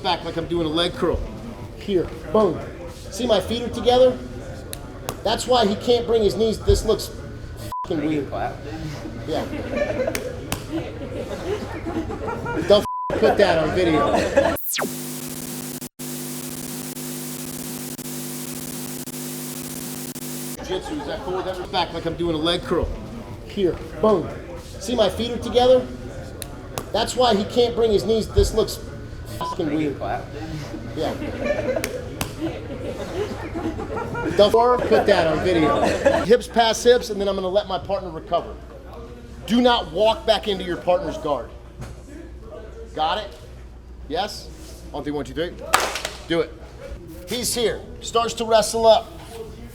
back like I'm doing a leg curl. Here, boom. See my feet are together? That's why he can't bring his knees. This looks f***ing weird. Yeah. Don't put that on video. Jiu-jitsu, is that cool? That back like I'm doing a leg curl. Here, boom. See my feet are together? That's why he can't bring his knees. This looks f***ing weird. Yeah. Don't put that on video. Hips past hips, and then I'm gonna let my partner recover. Do not walk back into your partner's guard. Got it? Yes? 1, 2, 1, 2, 3. Do it. He's here. Starts to wrestle up.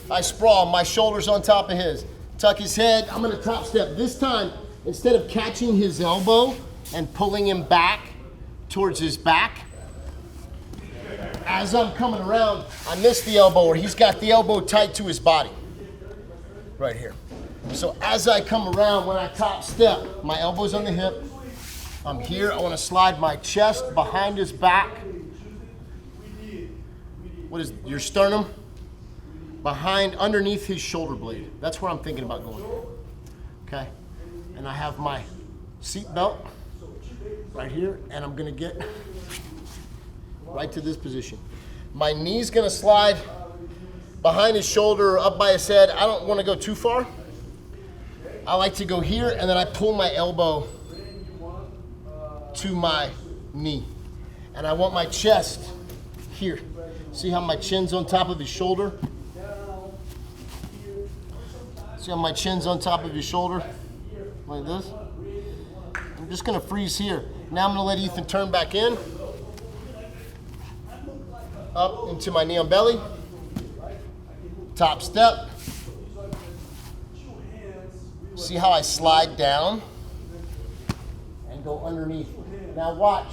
I sprawl. My shoulders on top of his. Tuck his head. I'm gonna top step. This time, instead of catching his elbow and pulling him back towards his back, as I'm coming around, I miss the elbow, or he's got the elbow tight to his body. Right here. So as I come around, when I top step, my elbow's on the hip. I'm here. I want to slide my chest behind his back. What is your sternum? Behind, underneath his shoulder blade. That's where I'm thinking about going. Okay? And I have my seat belt right here, and I'm going to get right to this position. My knee's going to slide behind his shoulder or up by his head. I don't want to go too far. I like to go here, and then I pull my elbow to my knee. And I want my chest here. See how my chin's on top of his shoulder? See how my chin's on top of his shoulder? Like this. I'm just gonna freeze here. Now I'm gonna let Ethan turn back in. Up into my knee on belly. Top step. See how I slide down and go underneath. Now watch.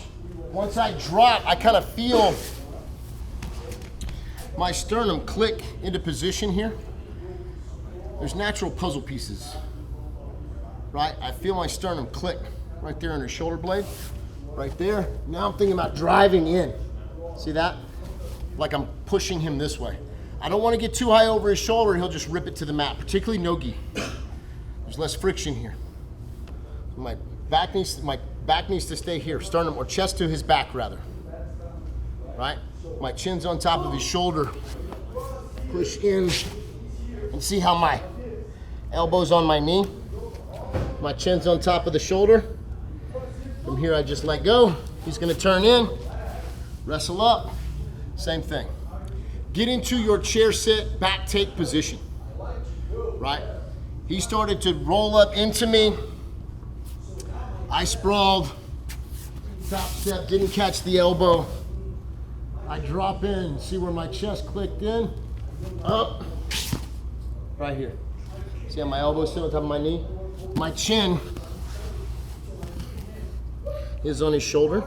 Once I drop, I kind of feel my sternum click into position here. There's natural puzzle pieces, right? I feel my sternum click right there on the shoulder blade, right there. Now I'm thinking about driving in. See that? Like I'm pushing him this way. I don't want to get too high over his shoulder. He'll just rip it to the mat, particularly no-gi. There's less friction here. My back needs to stay here, sternum or chest to his back rather. Right? My chin's on top of his shoulder. Push in and see how my elbow's on my knee. My chin's on top of the shoulder. From here I just let go. He's gonna turn in, wrestle up, same thing. Get into your chair sit, back take position, right? He started to roll up into me. I sprawled, top step, didn't catch the elbow. I drop in, see where my chest clicked in? Up, right here. See how my elbow's still on top of my knee? My chin is on his shoulder,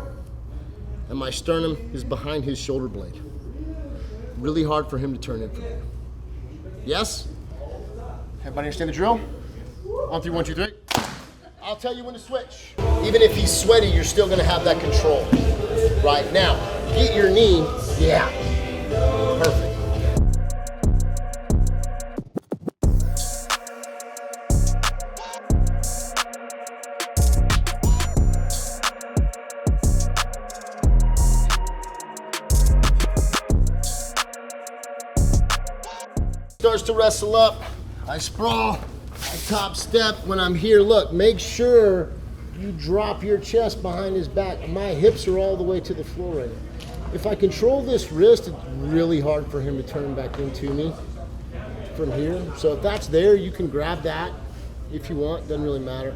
and my sternum is behind his shoulder blade. Really hard for him to turn in from there. Yes? Everybody understand the drill? 1, 3, 1, 2, 3. I'll tell you when to switch. Even if he's sweaty, you're still gonna have that control. Right now, get your knee, yeah, perfect. Starts to wrestle up, I sprawl, I top step. When I'm here, look, make sure you drop your chest behind his back. My hips are all the way to the floor right now. If I control this wrist, it's really hard for him to turn back into me from here. So if that's there, you can grab that if you want, doesn't really matter.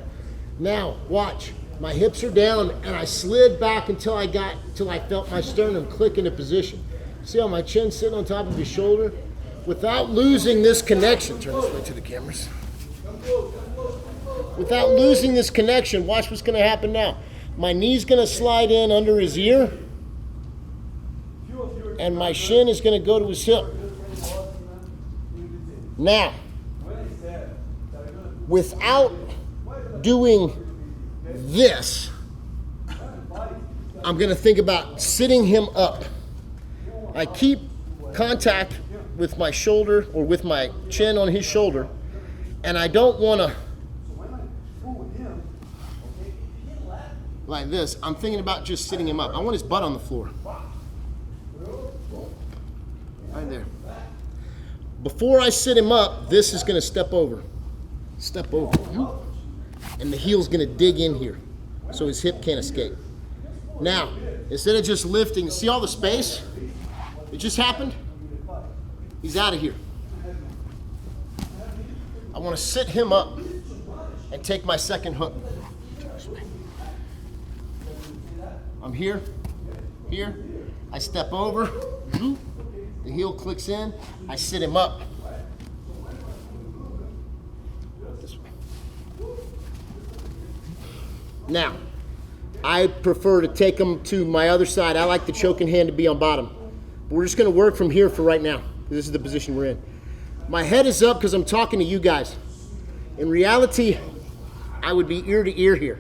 Now, watch, my hips are down and I slid back until I felt my sternum click into position. See how my chin's sitting on top of his shoulder? Without losing this connection, turn this way to the cameras. Without losing this connection, watch what's gonna happen now. My knee's gonna slide in under his ear, and my shin is gonna go to his hip. Now, without doing this, I'm gonna think about sitting him up. I keep contact with my shoulder or with my chin on his shoulder, and I don't wanna, like this, I'm thinking about just sitting him up. I want his butt on the floor. Right there. Before I sit him up, this is gonna step over. Step over. And the heel's gonna dig in here so his hip can't escape. Now, instead of just lifting, see all the space? It just happened? He's out of here. I wanna sit him up and take my second hook. I'm here, here, I step over, the heel clicks in, I sit him up. This way. Now, I prefer to take him to my other side. I like the choking hand to be on bottom. But we're just gonna work from here for right now. This is the position we're in. My head is up because I'm talking to you guys. In reality, I would be ear to ear here.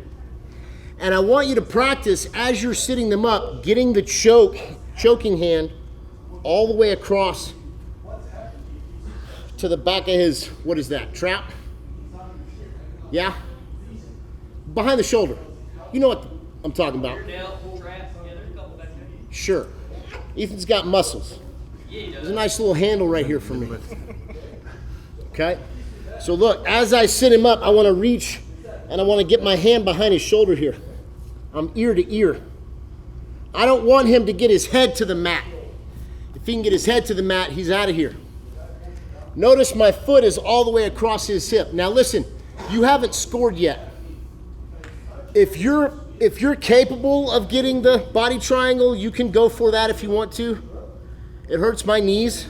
And I want you to practice as you're sitting them up, getting the choking hand all the way across to the back of his, what is that, trap? Yeah? Behind the shoulder. You know what I'm talking about. Sure. Ethan's got muscles. There's a nice little handle right here for me. Okay? So look, as I sit him up, I want to reach and I want to get my hand behind his shoulder here. I'm ear to ear. I don't want him to get his head to the mat. If he can get his head to the mat, he's out of here. Notice my foot is all the way across his hip. Now listen, you haven't scored yet. If you're capable of getting the body triangle, you can go for that if you want to. It hurts my knees,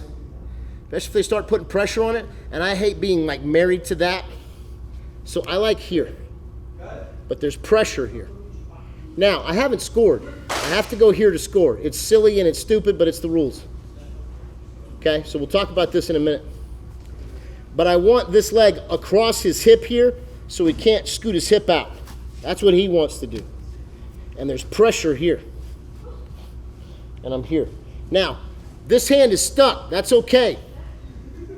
especially if they start putting pressure on it, and I hate being like married to that. So I like here, but there's pressure here. Now, I haven't scored. I have to go here to score. It's silly and it's stupid, but it's the rules. Okay, so we'll talk about this in a minute. But I want this leg across his hip here so he can't scoot his hip out. That's what he wants to do. And there's pressure here. And I'm here. Now, this hand is stuck. That's okay.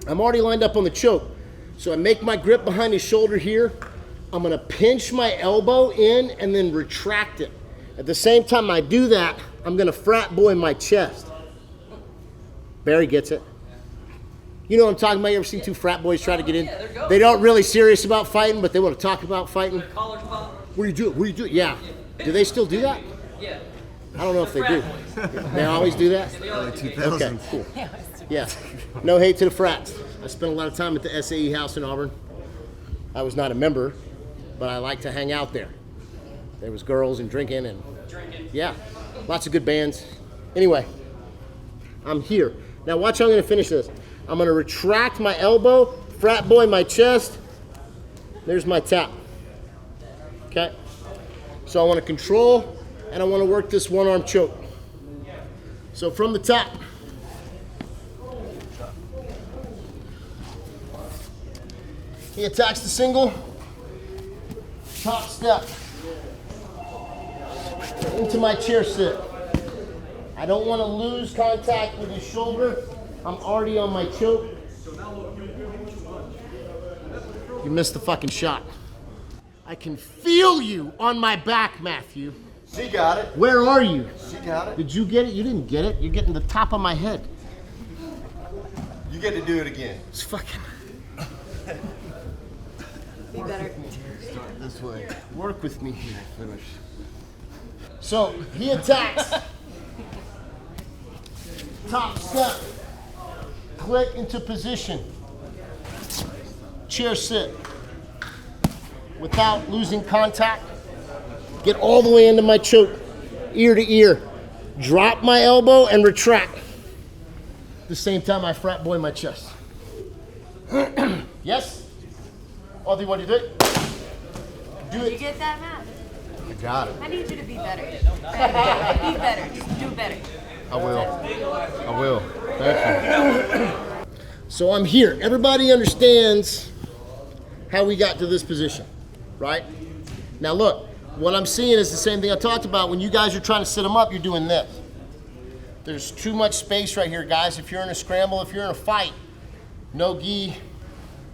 I'm already lined up on the choke. So I make my grip behind his shoulder here. I'm gonna pinch my elbow in and then retract it. At the same time I do that, I'm gonna frat boy my chest. Barry gets it. You know what I'm talking about? You ever seen two frat boys try to get in? Yeah, they don't really serious about fighting, but they want to talk about fighting. What do you do? What do you do? Yeah. Do they still do that? Yeah. I don't know if they do. They always do that? Okay, cool. Yeah. No hate to the frats. I spent a lot of time at the SAE house in Auburn. I was not a member, but I like to hang out there. There was girls and drinking and yeah, lots of good bands. Anyway, I'm here. Now watch how I'm gonna finish this. I'm gonna retract my elbow, frat boy my chest. There's my tap. Okay? So I wanna control and I wanna work this one arm choke. So from the top. He attacks the single, top step, into my chair sit. I don't want to lose contact with his shoulder. I'm already on my choke. You missed the fucking shot. I can feel you on my back, Matthew. She got it. Where are you? She got it. Did you get it? You didn't get it. You're getting the top of my head. You get to do it again. It's fucking... Be better. Start this way. Work with me here. Finish. So he attacks. Top step. Click into position. Chair sit. Without losing contact. Get all the way into my choke. Ear to ear. Drop my elbow and retract. At the same time I frat boy my chest. Yes? Oh, do you want to do it? Do Did you it. get that, Matt? I got it. I need you to be better. Be better. Just do better. I will. I will. Thank you. So I'm here. Everybody understands how we got to this position, right? Now look, What I'm seeing is the same thing I talked about. When you guys are trying to sit them up, you're doing this. There's too much space right here, guys. If you're in a scramble, if you're in a fight, no gi,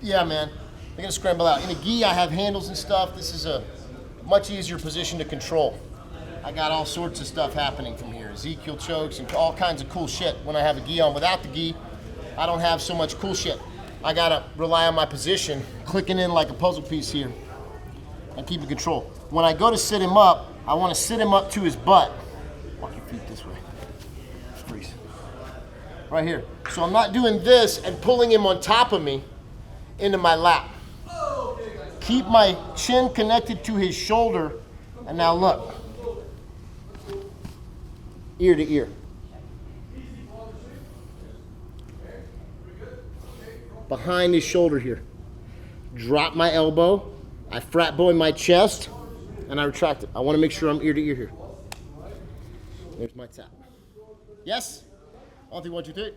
yeah, man, they're gonna scramble out. In a gi, I have handles and stuff. This is a much easier position to control. I got all sorts of stuff happening from here. Ezekiel chokes and all kinds of cool shit when I have a gi on. Without the gi, I don't have so much cool shit. I gotta rely on my position, clicking in like a puzzle piece here, and keeping control. When I go to sit him up, I wanna sit him up to his butt. Walk your feet this way. Freeze. Right here. So I'm not doing this and pulling him on top of me into my lap. Keep my chin connected to his shoulder, and now look. Ear to ear. Behind his shoulder here. Drop my elbow. I frat boy my chest, and I retract it. I want to make sure I'm ear to ear here. There's my tap. Yes? On 3, 1, 2, 3.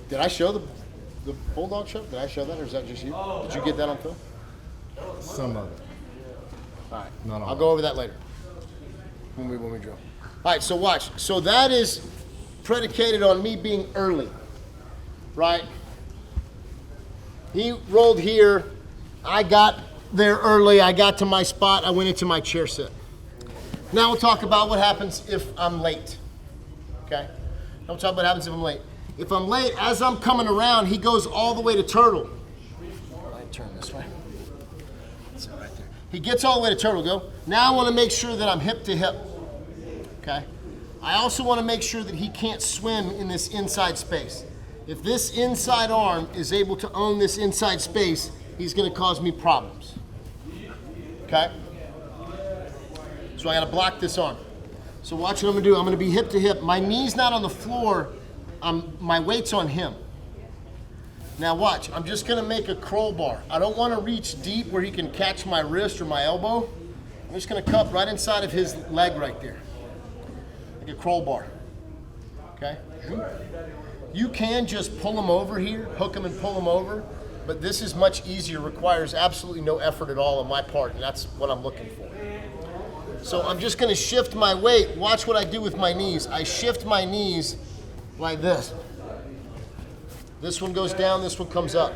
Did I show the bulldog show? Did I show that, or is that just you? Did you get that on film? Some of it. All right. Not all. I'll go over that later when we drill. All right. So watch. So that is predicated on me being early, right? He rolled here. I got there early. I got to my spot. I went into my chair sit. Now we'll talk about what happens if I'm late. Okay. Now we'll talk about what happens if I'm late. If I'm late, as I'm coming around, he goes all the way to turtle. I turn this way. That's it right there. He gets all the way to turtle, go. Now I want to make sure that I'm hip to hip, okay? I also want to make sure that he can't swim in this inside space. If this inside arm is able to own this inside space, he's going to cause me problems, okay? So I got to block this arm. So watch what I'm going to do. I'm going to be hip to hip. My knee's not on the floor. My weight's on him. Now watch, I'm just gonna make a curl bar. I don't wanna reach deep where he can catch my wrist or my elbow. I'm just gonna cup right inside of his leg right there. Like a curl bar, okay? You can just pull him over here, hook him and pull him over, but this is much easier, requires absolutely no effort at all on my part, and that's what I'm looking for. So I'm just gonna shift my weight. Watch what I do with my knees. I shift my knees like this. This one goes down, this one comes up.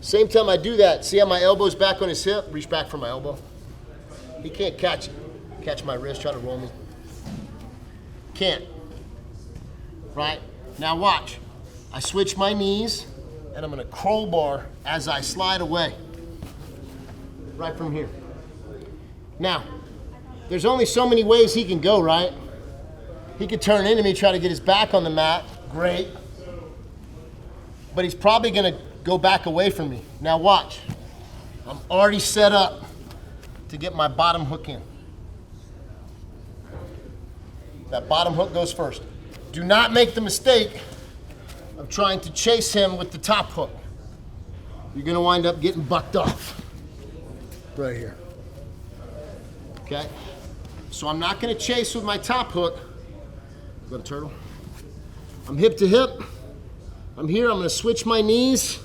Same time I do that, see how my elbow's back on his hip? Reach back for my elbow. He can't catch my wrist, try to roll me. Can't. Right? Now watch. I switch my knees, and I'm gonna curl bar as I slide away. Right from here. Now, there's only so many ways he can go, right? He could turn into me, try to get his back on the mat. Great. But he's probably going to go back away from me. Now watch. I'm already set up to get my bottom hook in. That bottom hook goes first. Do not make the mistake of trying to chase him with the top hook. You're going to wind up getting bucked off. Right here. Okay? So I'm not going to chase with my top hook. Go to turtle. I'm hip to hip. I'm here, I'm gonna switch my knees.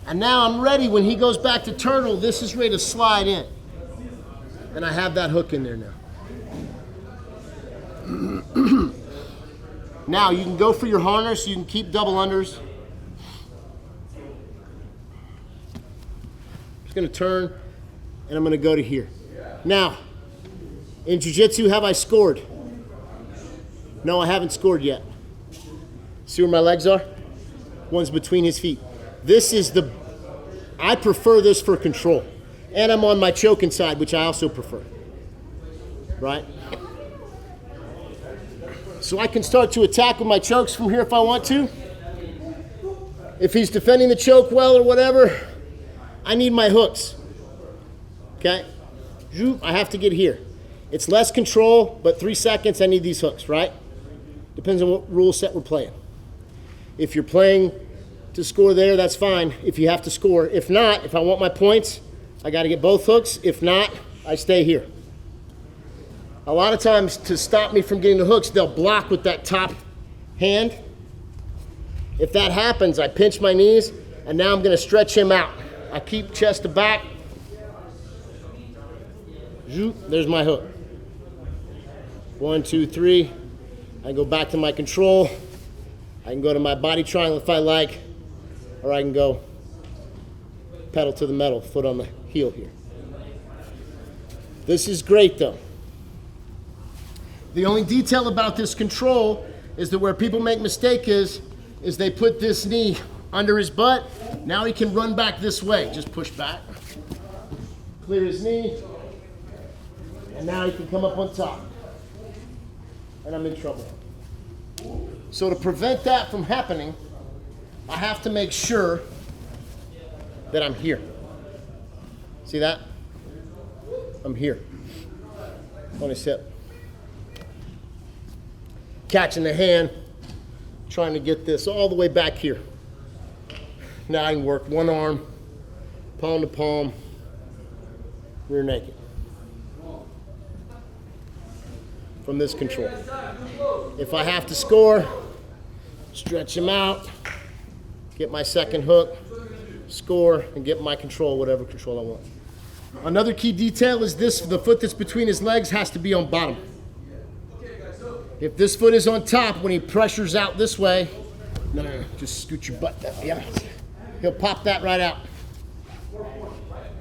And now I'm ready when he goes back to turtle, this is ready to slide in. And I have that hook in there now. Now you can go for your harness, you can keep double unders. I'm just gonna turn and I'm gonna go to here. Now, in jiu-jitsu, have I scored? No, I haven't scored yet. See where my legs are? One's between his feet. This is I prefer this for control. And I'm on my choking side, which I also prefer. Right? So I can start to attack with my chokes from here if I want to. If he's defending the choke well or whatever, I need my hooks. Okay? I have to get here. It's less control, but 3 seconds, I need these hooks, right? Depends on what rule set we're playing. If you're playing to score there, that's fine. If you have to score. If not, if I want my points, I got to get both hooks. If not, I stay here. A lot of times, to stop me from getting the hooks, they'll block with that top hand. If that happens, I pinch my knees, and now I'm going to stretch him out. I keep chest to back. There's my hook. 1, 2, 3. I go back to my control. I can go to my body triangle if I like, or I can go pedal to the metal, foot on the heel here. This is great though. The only detail about this control is that where people make mistake is they put this knee under his butt. Now he can run back this way. Just push back, clear his knee, and now he can come up on top. And I'm in trouble. So to prevent that from happening, I have to make sure that I'm here. See that? I'm here on his hip. Catching the hand, trying to get this all the way back here. Now I can work one arm, palm to palm, rear naked. From this control. If I have to score, stretch him out, get my second hook, score, and get my control, whatever control I want. Another key detail is this: the foot that's between his legs has to be on bottom. If this foot is on top, when he pressures out this way, no, just scoot your butt down. Yeah, he'll pop that right out.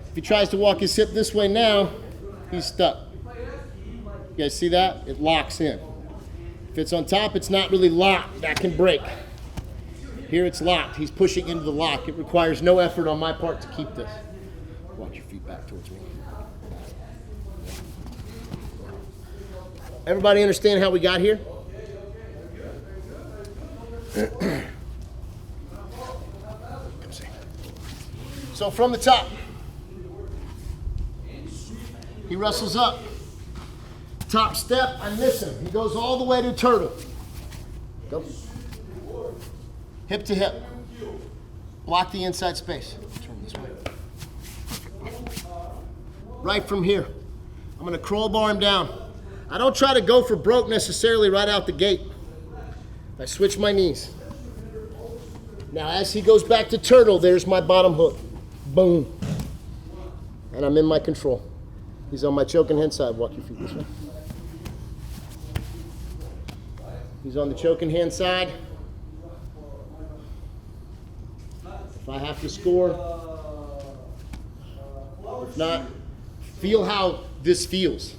If he tries to walk his hip this way now, he's stuck. You guys see that? It locks in. If it's on top, it's not really locked. That can break. Here it's locked. He's pushing into the lock. It requires no effort on my part to keep this. Walk your feet back towards me. Everybody understand how we got here? Come see. So from the top, he wrestles up. Top step, I miss him. He goes all the way to turtle. Go. Hip to hip. Block the inside space. Turn this way. Right from here, I'm gonna crowbar him down. I don't try to go for broke necessarily right out the gate. I switch my knees. Now as he goes back to turtle, there's my bottom hook. Boom. And I'm in my control. He's on my choking hand side. Walk your feet this way. He's on the choking hand side. If I have to score, if not, feel how this feels.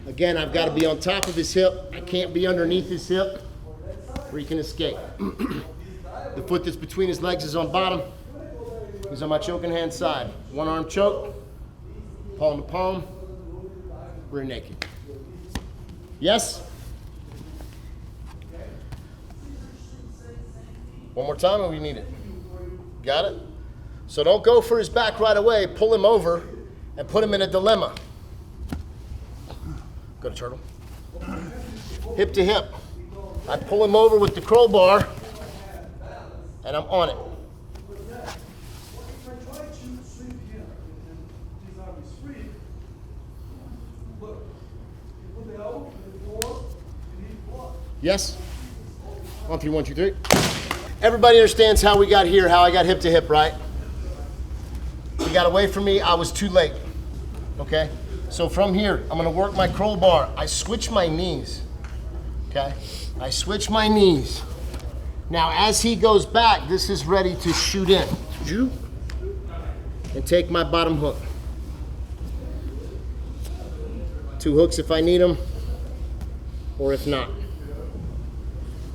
Again, I've got to be on top of his hip. I can't be underneath his hip or he can escape. The foot that's between his legs is on bottom. He's on my choking hand side. One arm choke, palm to palm, rear naked. Yes? One more time, or we need it? Got it? So don't go for his back right away. Pull him over and put him in a dilemma. Go to turtle. Hip to hip. I pull him over with the crowbar, and I'm on it. Yes? 1, 3, 1, 2, 3. Everybody understands how we got here, how I got hip to hip, right? He got away from me, I was too late. Okay? So from here, I'm gonna work my crowbar. I switch my knees. Okay? I switch my knees. Now as he goes back, this is ready to shoot in. And take my bottom hook. 2 hooks if I need them, or if not.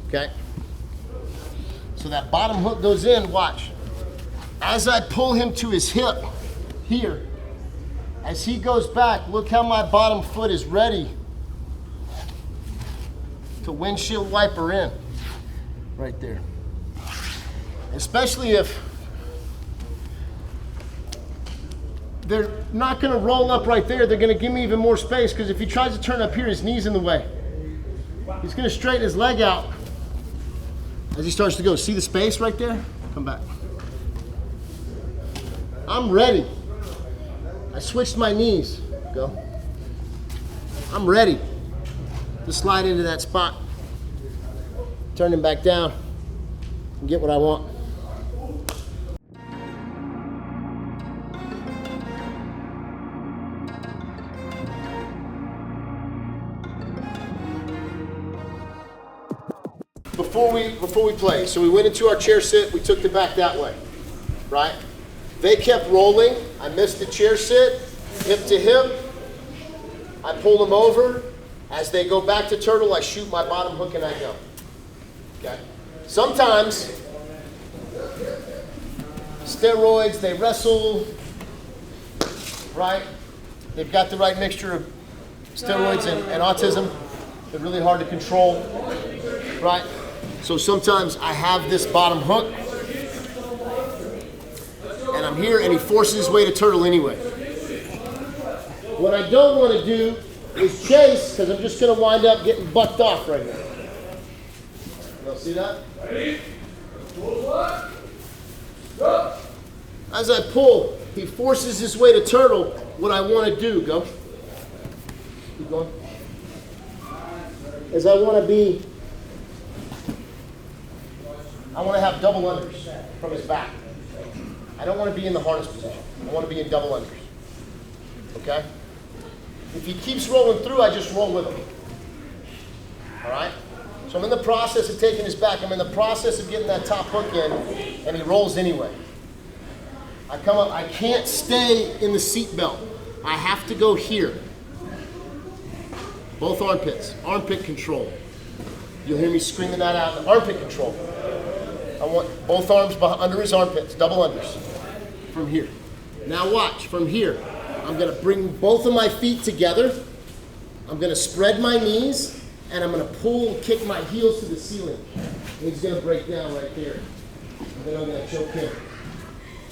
Okay? So that bottom hook goes in, watch. As I pull him to his hip, here, as he goes back, look how my bottom foot is ready to windshield wiper in, right there. Especially if they're not gonna roll up right there, they're gonna give me even more space, because if he tries to turn up here, his knee's in the way. He's gonna straighten his leg out as he starts to go. See the space right there? Come back. I'm ready. I switched my knees. Go. I'm ready to slide into that spot. Turn him back down and get what I want. Before we play, so we went into our chair sit, we took the back that way, right? They kept rolling, I missed the chair sit, hip to hip, I pull them over. As they go back to turtle, I shoot my bottom hook and I go, okay? Sometimes, steroids, they wrestle, right? They've got the right mixture of steroids and autism. They're really hard to control, right? So sometimes I have this bottom hook, and I'm here, and he forces his way to turtle anyway. What I don't want to do is chase, because I'm just going to wind up getting bucked off right here. Y'all see that? As I pull, he forces his way to turtle. What I want to do, go. Keep going. Is I want to have double unders from his back. I don't want to be in the harness position. I want to be in double unders. Okay? If he keeps rolling through, I just roll with him. All right? So I'm in the process of taking his back. I'm in the process of getting that top hook in, and he rolls anyway. I come up. I can't stay in the seat belt. I have to go here. Both armpits. Armpit control. You'll hear me screaming that out. Armpit control. I want both arms under his armpits, double unders, from here. Now watch, from here, I'm gonna bring both of my feet together. I'm gonna spread my knees, and I'm gonna pull and kick my heels to the ceiling. And he's gonna break down right there. And then I'm gonna choke him.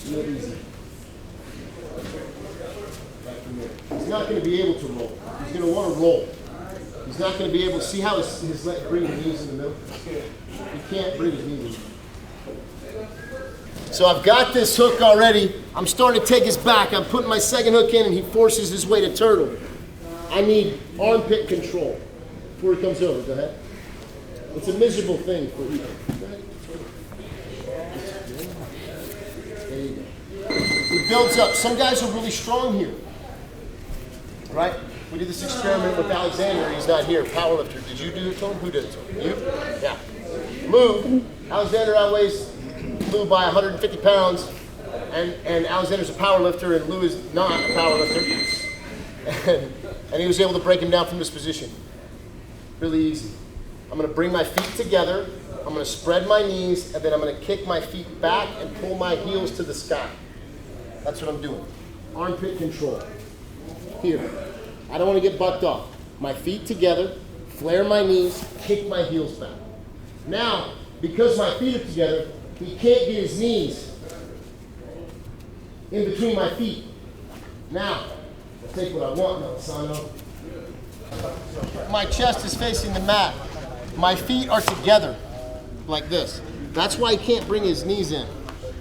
Real easy. Right from there. He's not gonna be able to roll. He's gonna wanna roll. He's not gonna be able to see how his leg bring his knees in the middle. He can't bring his knees in the middle. So I've got this hook already. I'm starting to take his back. I'm putting my second hook in, and he forces his way to turtle. I need armpit control before he comes over. Go ahead. It's a miserable thing for you. There you go. It builds up. Some guys are really strong here, right? We did this experiment with Alexander. He's not here. Powerlifter. Did you do it to him? Who did it to him? You? Yeah. Lou. Alexander outweighs Lou by 150 pounds, and Alexander's a powerlifter, and Lou is not a powerlifter. And he was able to break him down from this position. Really easy. I'm going to bring my feet together, I'm going to spread my knees, and then I'm going to kick my feet back and pull my heels to the sky. That's what I'm doing. Armpit control. Here. I don't want to get bucked off. My feet together, flare my knees, kick my heels back. Now, because my feet are together, he can't get his knees in between my feet. Now, I'll take what I want, Melisano. My chest is facing the mat. My feet are together, like this. That's why he can't bring his knees in.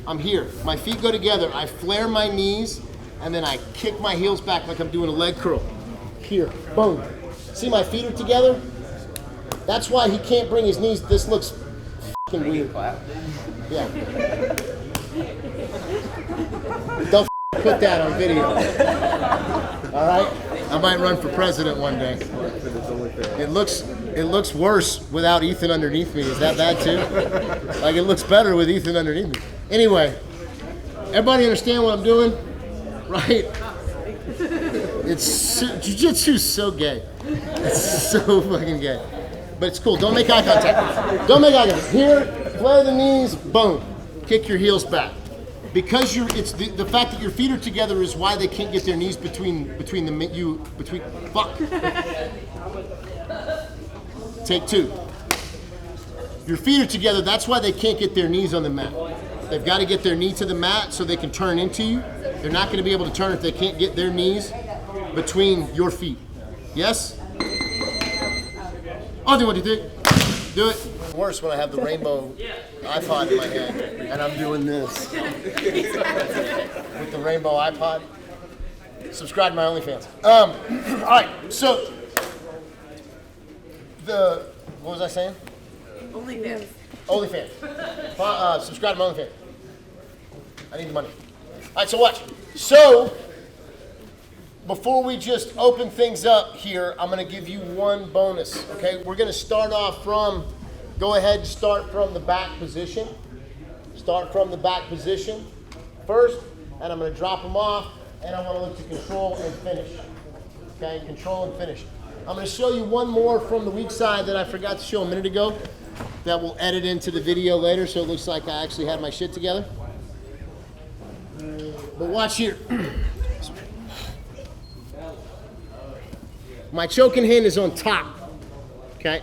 I'm here. My feet go together. I flare my knees, and then I kick my heels back like I'm doing a leg curl. Here, boom. See, my feet are together? That's why he can't bring his knees. This looks f***ing weird. Yeah. Don't put that on video. All right? I might run for president one day. It looks worse without Ethan underneath me. Is that bad too? Like, it looks better with Ethan underneath me. Anyway, everybody understand what I'm doing? Right? Jiu-jitsu is so gay. It's so fucking gay. But it's cool. Don't make eye contact. Don't make eye contact. Here, Play the knees, boom. Kick your heels back. Because it's the fact that your feet are together is why they can't get their knees between. Fuck. Take two. Your feet are together, that's why they can't get their knees on the mat. They've got to get their knee to the mat so they can turn into you. They're not going to be able to turn if they can't get their knees between your feet. Yes? I'll do what you think. Do it. Worse when I have the rainbow iPod in my hand and I'm doing this with the rainbow iPod. Subscribe to my OnlyFans. All right, so what was I saying? OnlyFans. OnlyFans. Subscribe to my OnlyFans. I need the money. All right, so watch. So before we just open things up here, I'm going to give you one bonus. Okay, we're going to start off from. Go ahead and start from the back position. Start from the back position first, and I'm going to drop them off, and I want to look to control and finish. Okay, control and finish. I'm going to show you one more from the weak side that I forgot to show a minute ago that we'll edit into the video later so it looks like I actually had my shit together. But watch here. My choking hand is on top, okay?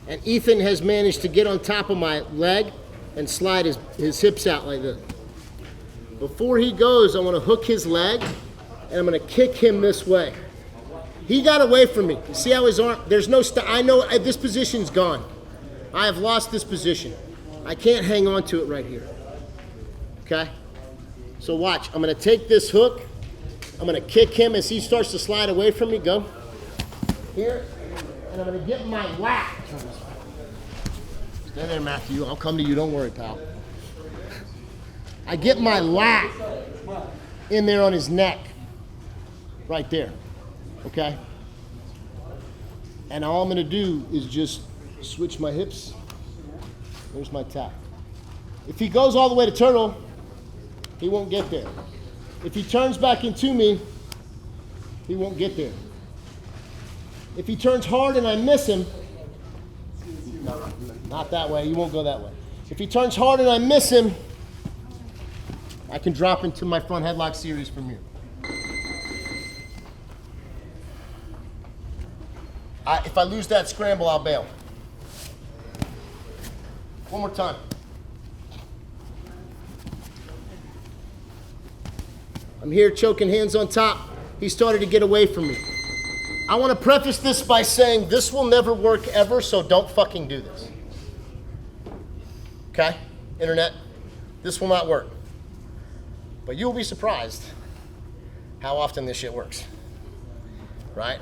And Ethan has managed to get on top of my leg and slide his hips out like this. Before he goes, I want to hook his leg, and I'm going to kick him this way. He got away from me. You see how his arm, there's no, I know this position's gone. I have lost this position. I can't hang on to it right here, okay? So watch, I'm going to take this hook, I'm going to kick him as he starts to slide away from me, go. Here, and I'm going to get my lat. Stay there, Matthew. I'll come to you. Don't worry, pal. I get my lat in there on his neck. Right there. Okay? And all I'm going to do is just switch my hips. There's my tap. If he goes all the way to turtle, he won't get there. If he turns back into me, he won't get there. If he turns hard and I miss him, no, not that way, you won't go that way. If he turns hard and I miss him, I can drop into my front headlock series from here. If I lose that scramble, I'll bail. One more time. I'm here choking hands on top. He started to get away from me. I want to preface this by saying this will never work ever, so don't fucking do this. Okay? Internet, this will not work. But you'll be surprised how often this shit works. Right?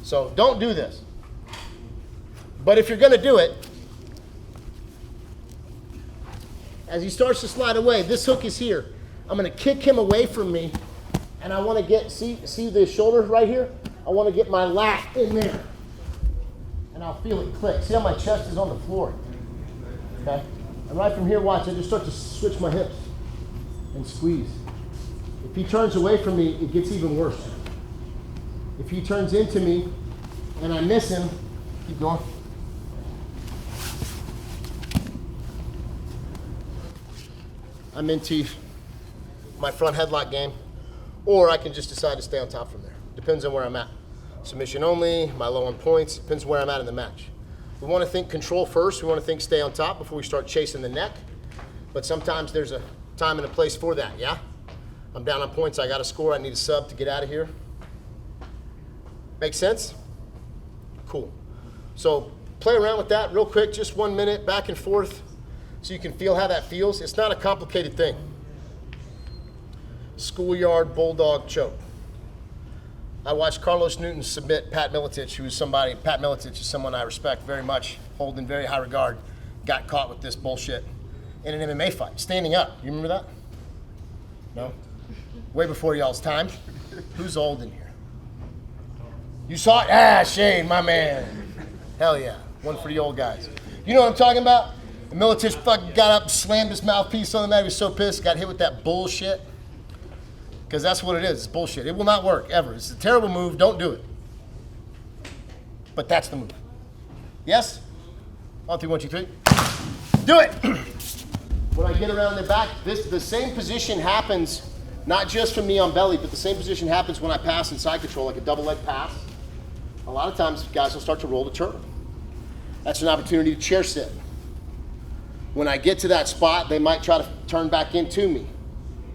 So don't do this. But if you're going to do it, as he starts to slide away, this hook is here. I'm going to kick him away from me. And I want to get, see the shoulder right here? I want to get my lat in there. And I'll feel it click. See how my chest is on the floor? Okay? And right from here, watch, I just start to switch my hips and squeeze. If he turns away from me, it gets even worse. If he turns into me and I miss him, keep going. I'm into my front headlock game. Or I can just decide to stay on top from there. Depends on where I'm at. Submission only, my low on points, depends where I'm at in the match. We want to think control first. We want to think stay on top before we start chasing the neck. But sometimes there's a time and a place for that, yeah? I'm down on points, I got to score, I need a sub to get out of here. Make sense? Cool. So play around with that real quick, just 1 minute, back and forth, so you can feel how that feels. It's not a complicated thing. Schoolyard bulldog choke. I watched Carlos Newton submit Pat Miletich, Pat Miletich is someone I respect very much, hold in very high regard, got caught with this bullshit in an MMA fight, standing up. You remember that? No? Way before y'all's time. Who's old in here? You saw it? Ah, Shane, my man. Hell yeah, one for the old guys. You know what I'm talking about? And Miletich fucking got up, slammed his mouthpiece on the mat, he was so pissed, got hit with that bullshit. Because that's what it is, it's bullshit. It will not work, ever. It's a terrible move, don't do it. But that's the move. Yes? 1, 2, 1, 2, 3. do it. When I get around their back, the same position happens, not just from knee on belly, but the same position happens when I pass in side control, like a double leg pass. A lot of times, guys will start to roll the turtle. That's an opportunity to chair sit. When I get to that spot, they might try to turn back into me.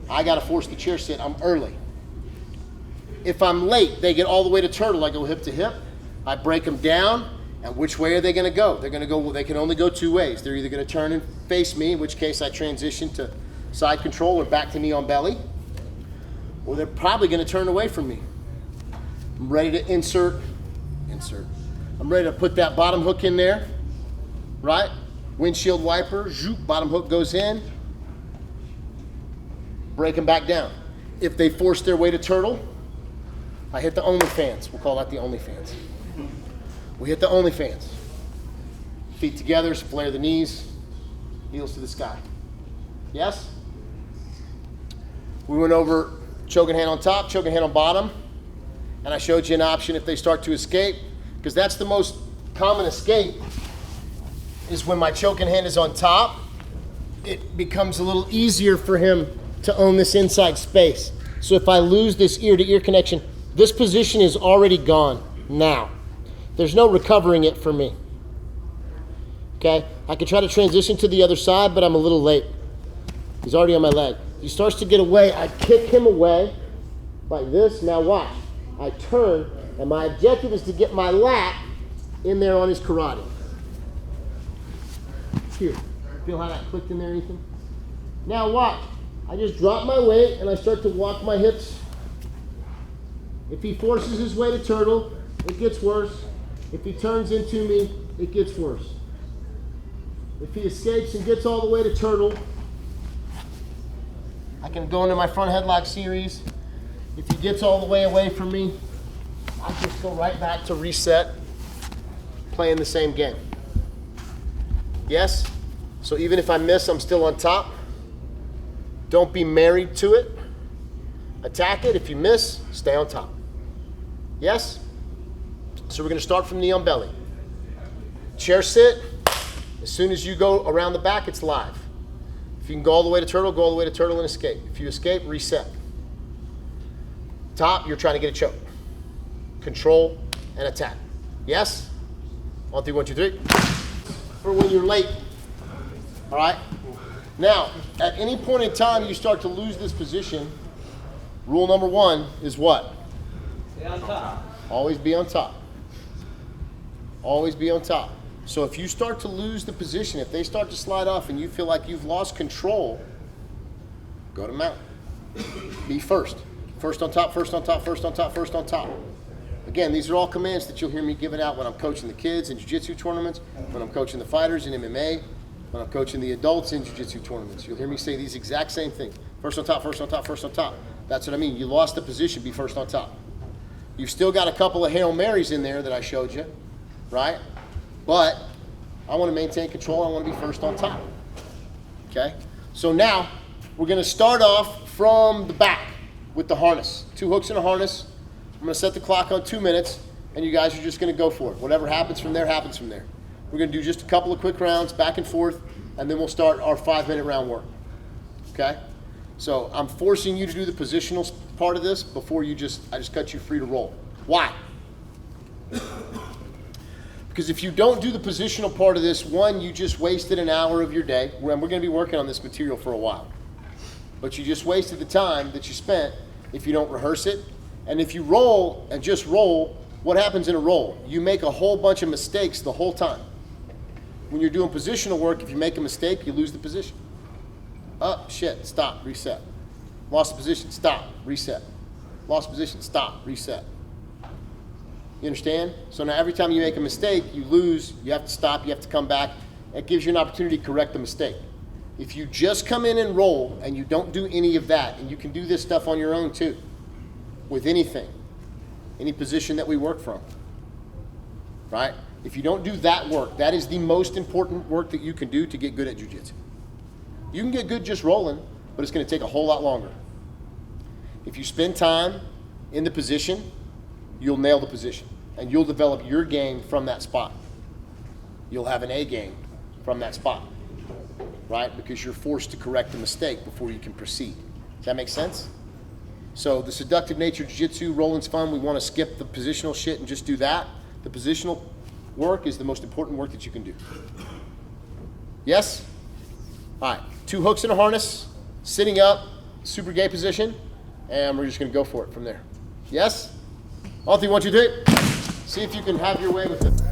I got to force the chair sit. I'm early. If I'm late, they get all the way to turtle. I go hip to hip. I break them down. And which way are they going to go? They're going to go. They can only go two ways. They're either going to turn and face me, in which case I transition to side control or back to knee on belly, or they're probably going to turn away from me. I'm ready to insert. I'm ready to put that bottom hook in there, right? Windshield wiper, zoop, bottom hook goes in, break them back down. If they force their way to turtle, I hit the OnlyFans. We'll call that the OnlyFans. We hit the OnlyFans. Feet together, flare the knees, heels to the sky. Yes? We went over choking hand on top, choking hand on bottom, and I showed you an option if they start to escape, because that's the most common escape, is when my choking hand is on top, it becomes a little easier for him to own this inside space. So if I lose this ear-to-ear connection, this position is already gone now. There's no recovering it for me. Okay? I can try to transition to the other side, but I'm a little late. He's already on my leg. He starts to get away. I kick him away like this. Now watch. I turn, and my objective is to get my lat in there on his karate. Here. Feel how that clicked in there, Ethan? Now watch. I just drop my weight, and I start to walk my hips. If he forces his way to turtle, it gets worse. If he turns into me, it gets worse. If he escapes and gets all the way to turtle, I can go into my front headlock series. If he gets all the way away from me, I just go right back to reset, playing the same game. Yes? So even if I miss, I'm still on top. Don't be married to it. Attack it. If you miss, stay on top. Yes? So we're going to start from knee on belly. Chair sit. As soon as you go around the back, it's live. If you can go all the way to turtle, go all the way to turtle and escape. If you escape, reset. Top, you're trying to get a choke. Control and attack. Yes? 1, 2, 1, 2, 3. For when you're late. All right? Now, at any point in time you start to lose this position, rule number 1 is what? Stay on top. Always be on top. Always be on top. So if you start to lose the position, if they start to slide off and you feel like you've lost control, go to mount. Be first. First on top, first on top, first on top, first on top. Again, these are all commands that you'll hear me giving out when I'm coaching the kids in jiu-jitsu tournaments, when I'm coaching the fighters in MMA, when I'm coaching the adults in jiu-jitsu tournaments. You'll hear me say these exact same things. First on top, first on top, first on top. That's what I mean. You lost the position, be first on top. You've still got a couple of Hail Marys in there that I showed you, right? But I want to maintain control. I want to be first on top. Okay? So now we're going to start off from the back with the harness. 2 hooks in a harness. I'm going to set the clock on 2 minutes, and you guys are just going to go for it. Whatever happens from there, happens from there. We're going to do just a couple of quick rounds, back and forth, and then we'll start our 5-minute round work. Okay? So I'm forcing you to do the positional part of this before I just cut you free to roll. Why? Because if you don't do the positional part of this, 1, you just wasted an hour of your day, and we're going to be working on this material for a while. But you just wasted the time that you spent if you don't rehearse it. And if you roll and just roll, what happens in a roll? You make a whole bunch of mistakes the whole time. When you're doing positional work, if you make a mistake, you lose the position. Oh, shit, stop, reset. Lost the position, stop, reset. Lost position, stop, reset. You understand? So now every time you make a mistake, you lose, you have to stop, you have to come back. It gives you an opportunity to correct the mistake. If you just come in and roll and you don't do any of that, and you can do this stuff on your own too, with anything, any position that we work from, right? If you don't do that work, that is the most important work that you can do to get good at jiu-jitsu. You can get good just rolling, but it's going to take a whole lot longer. If you spend time in the position, you'll nail the position, and you'll develop your game from that spot. You'll have an A game from that spot. right? Because you're forced to correct a mistake before you can proceed. Does that make sense? So the seductive nature of jiu-jitsu, rolling's fun. We want to skip the positional shit and just do that. The positional work is the most important work that you can do. Yes? All right, 2 hooks in a harness, sitting up, super gay position, and we're just gonna go for it from there. Yes? On 3, 1, 2, 3. See if you can have your way with it.